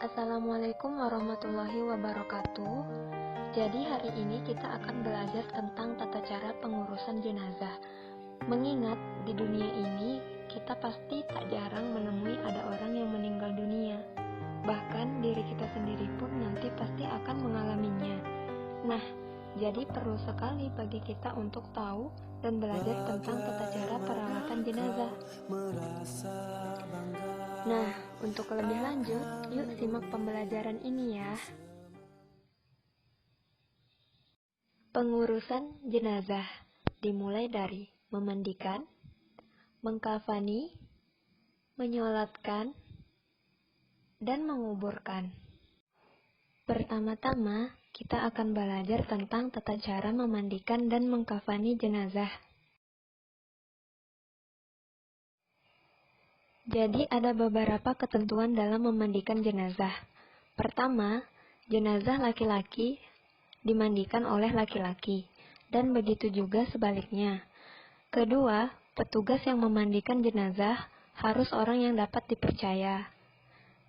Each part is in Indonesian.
Assalamualaikum warahmatullahi wabarakatuh. Jadi hari ini kita akan belajar tentang tata cara pengurusan jenazah. Mengingat di dunia ini kita pasti tak jarang menemui ada orang yang meninggal dunia. Bahkan diri kita sendiri pun nanti pasti akan mengalaminya. Nah, jadi perlu sekali bagi kita untuk tahu dan belajar tentang tata cara perawatan jenazah. Nah, untuk lebih lanjut, yuk simak pembelajaran ini ya. Pengurusan jenazah dimulai dari memandikan, mengkafani, menyolatkan, dan menguburkan. Pertama-tama, kita akan belajar tentang tata cara memandikan dan mengkafani jenazah. Jadi ada beberapa ketentuan dalam memandikan jenazah. Pertama, jenazah laki-laki dimandikan oleh laki-laki, dan begitu juga sebaliknya. Kedua, petugas yang memandikan jenazah harus orang yang dapat dipercaya.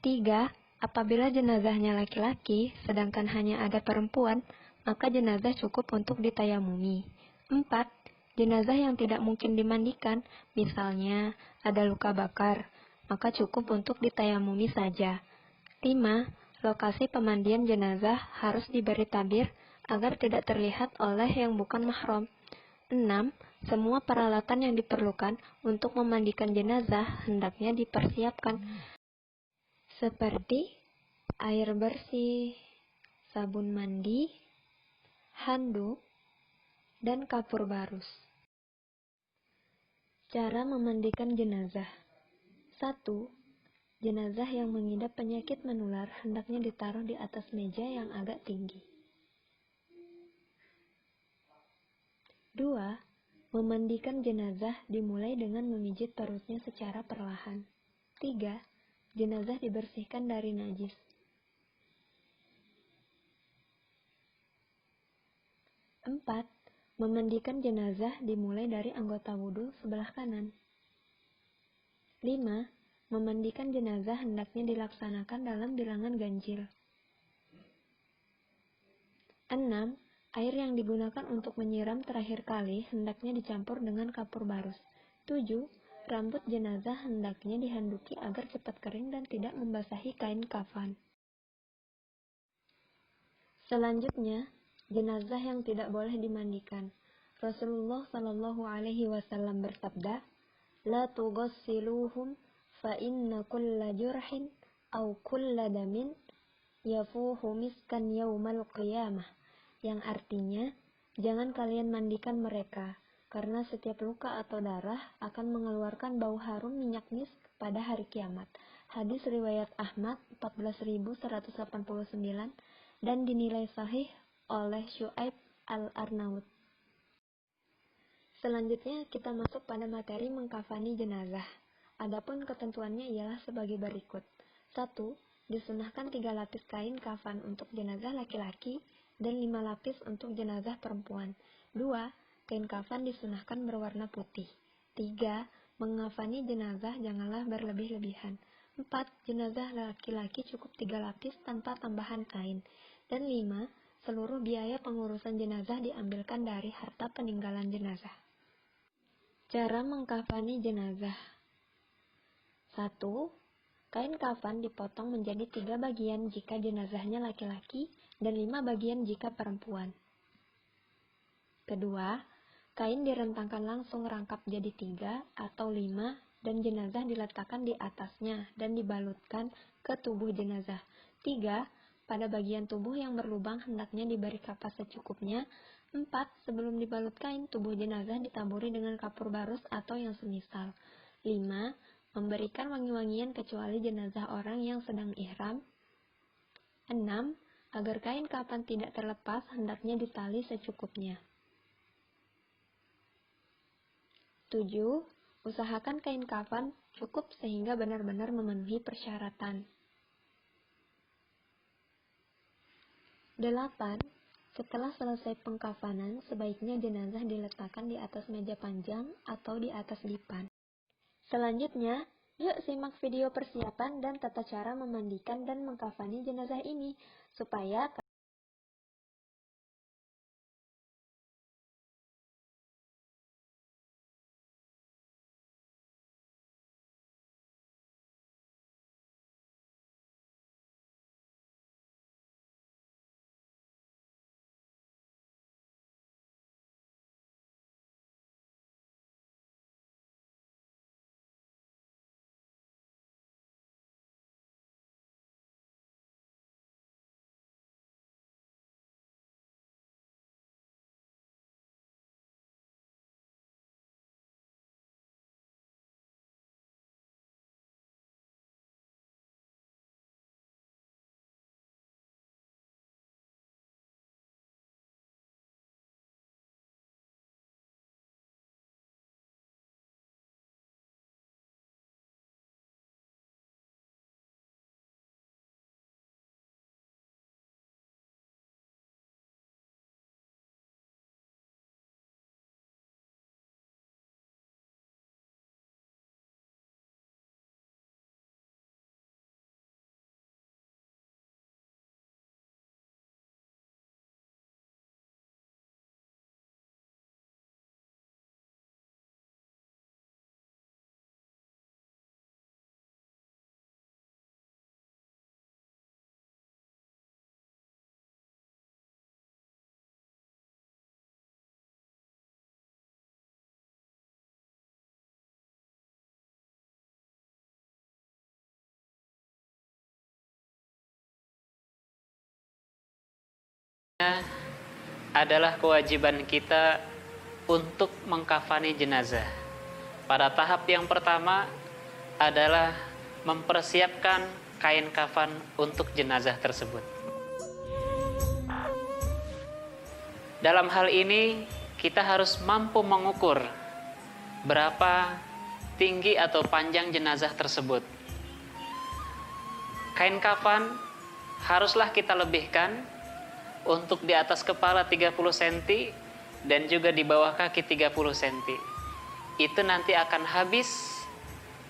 Tiga, apabila jenazahnya laki-laki, sedangkan hanya ada perempuan, maka jenazah cukup untuk ditayamumi. Empat, jenazah yang tidak mungkin dimandikan, misalnya ada luka bakar, maka cukup untuk ditayamumi saja. 5. Lokasi pemandian jenazah harus diberi tabir agar tidak terlihat oleh yang bukan mahram. 6. Semua peralatan yang diperlukan untuk memandikan jenazah hendaknya dipersiapkan, seperti air bersih, sabun mandi, handuk, dan kapur barus. Cara memandikan jenazah. 1. Jenazah yang mengidap penyakit menular hendaknya ditaruh di atas meja yang agak tinggi. 2. Memandikan jenazah dimulai dengan memijit perutnya secara perlahan. 3. Jenazah dibersihkan dari najis. 4. Memandikan jenazah dimulai dari anggota wudhu sebelah kanan. 5. Memandikan jenazah hendaknya dilaksanakan dalam bilangan ganjil. 6. Air yang digunakan untuk menyiram terakhir kali hendaknya dicampur dengan kapur barus. 7. Rambut jenazah hendaknya dihanduki agar cepat kering dan tidak membasahi kain kafan. Selanjutnya, jenazah yang tidak boleh dimandikan. Rasulullah Shallallahu Alaihi Wasallam bersabda, "La tughassiluhum fa inna kulla jurhin aw kulla damin yafuhu miskan yaumal qiyamah," yang artinya, jangan kalian mandikan mereka, karena setiap luka atau darah akan mengeluarkan bau harum minyak misk pada hari kiamat. Hadis riwayat Ahmad 14.189 dan dinilai sahih oleh Syu'aib al-Arnaud. Selanjutnya kita masuk pada materi mengkafani jenazah. Adapun ketentuannya ialah sebagai berikut. 1. Disunahkan 3 lapis kain kafan untuk jenazah laki-laki dan 5 lapis untuk jenazah perempuan. 2. Kain kafan disunahkan berwarna putih. 3. Mengkafani jenazah janganlah berlebih-lebihan. 4. Jenazah laki-laki cukup 3 lapis tanpa tambahan kain. Dan 5. Seluruh biaya pengurusan jenazah diambilkan dari harta peninggalan jenazah. Cara mengkafani jenazah. 1. Kain kafan dipotong menjadi 3 bagian jika jenazahnya laki-laki dan 5 bagian jika perempuan. Kedua, kain direntangkan langsung rangkap jadi 3 atau 5 dan jenazah diletakkan di atasnya dan dibalutkan ke tubuh jenazah. 3. Pada bagian tubuh yang berlubang hendaknya diberi kapas secukupnya. 4. Sebelum dibalut kain, tubuh jenazah ditaburi dengan kapur barus atau yang semisal. 5. Memberikan wangi-wangian kecuali jenazah orang yang sedang ihram. 6. Agar kain kafan tidak terlepas, hendaknya ditali secukupnya. 7. Usahakan kain kafan cukup sehingga benar-benar memenuhi persyaratan. 8. Setelah selesai pengkafanan, sebaiknya jenazah diletakkan di atas meja panjang atau di atas dipan. Selanjutnya, Yuk simak video persiapan dan tata cara memandikan dan mengkafani jenazah ini, supaya adalah kewajiban kita untuk mengkafani jenazah. Pada tahap yang pertama adalah mempersiapkan kain kafan untuk jenazah tersebut. Dalam hal ini kita harus mampu mengukur berapa tinggi atau panjang jenazah tersebut. Kain kafan haruslah kita lebihkan untuk di atas kepala 30 cm dan juga di bawah kaki 30 cm. Itu nanti akan habis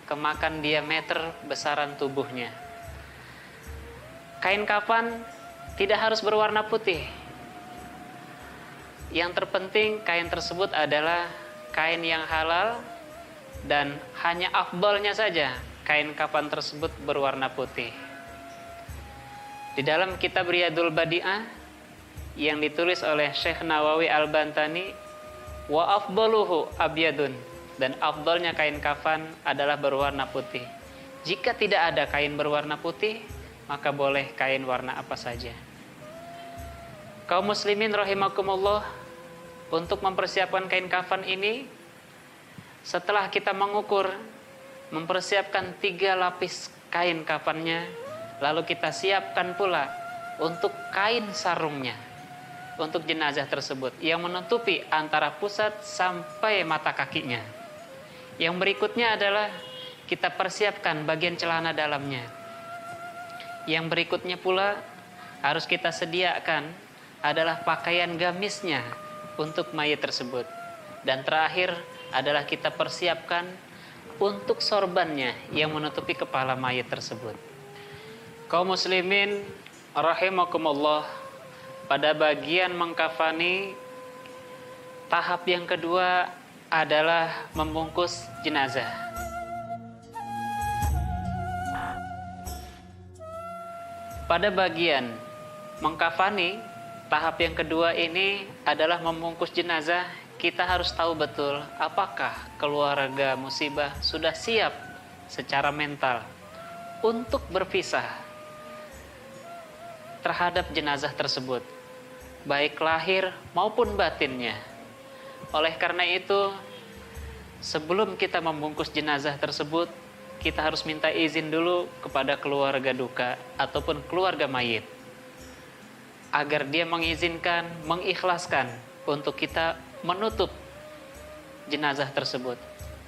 kemakan diameter besaran tubuhnya. Kain kafan tidak harus berwarna putih. Yang terpenting kain tersebut adalah kain yang halal dan hanya afdalnya saja kain kafan tersebut berwarna putih. Di dalam kitab Riyadul Badi'ah yang ditulis oleh Syekh Nawawi Al-Bantani, wa afdaluhu abyadun, dan afdalnya kain kafan adalah berwarna putih. Jika tidak ada kain berwarna putih, maka boleh kain warna apa saja. Kaum muslimin rahimakumullah, untuk mempersiapkan kain kafan ini, setelah kita mengukur, mempersiapkan 3 lapis kain kafannya, lalu kita siapkan pula untuk kain sarungnya untuk jenazah tersebut yang menutupi antara pusat sampai mata kakinya. Yang berikutnya adalah kita persiapkan bagian celana dalamnya. Yang berikutnya pula harus kita sediakan adalah pakaian gamisnya untuk mayit tersebut. Dan terakhir adalah kita persiapkan untuk sorbannya yang menutupi kepala mayit tersebut. Kaum muslimin rahimakumullah, pada bagian mengkafani, tahap yang kedua adalah membungkus jenazah. Pada bagian mengkafani, tahap yang kedua ini adalah membungkus jenazah. Kita harus tahu betul apakah keluarga musibah sudah siap secara mental untuk berpisah terhadap jenazah tersebut, baik lahir maupun batinnya. Oleh karena itu, sebelum kita membungkus jenazah tersebut, kita harus minta izin dulu kepada keluarga duka ataupun keluarga mayit, agar dia mengizinkan, mengikhlaskan untuk kita menutup jenazah tersebut.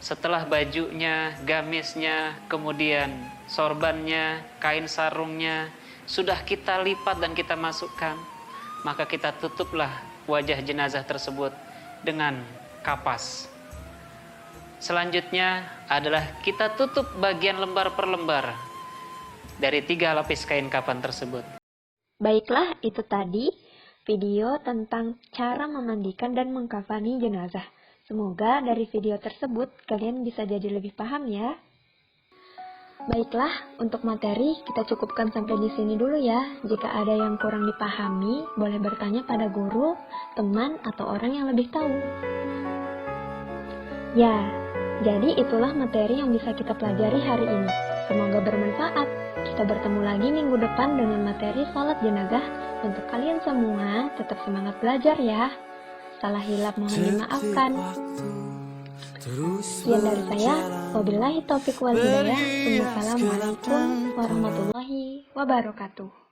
Setelah bajunya, gamisnya, kemudian sorbannya, kain sarungnya sudah kita lipat dan kita masukkan, maka kita tutuplah wajah jenazah tersebut dengan kapas. Selanjutnya adalah kita tutup bagian lembar per lembar dari 3 lapis kain kafan tersebut. Baiklah, itu tadi video tentang cara memandikan dan mengkafani jenazah. Semoga dari video tersebut kalian bisa jadi lebih paham ya. Baiklah, untuk materi kita cukupkan sampai di sini dulu ya. Jika ada yang kurang dipahami, boleh bertanya pada guru, teman, atau orang yang lebih tahu. Ya, jadi itulah materi yang bisa kita pelajari hari ini. Semoga bermanfaat. Kita bertemu lagi minggu depan dengan materi salat jenazah. Untuk kalian semua, tetap semangat belajar ya. Salah hilaf mohon dimaafkan. Sekian dari saya. Wabillahi taufiq wal hidayah. Wassalamualaikum warahmatullahi wabarakatuh.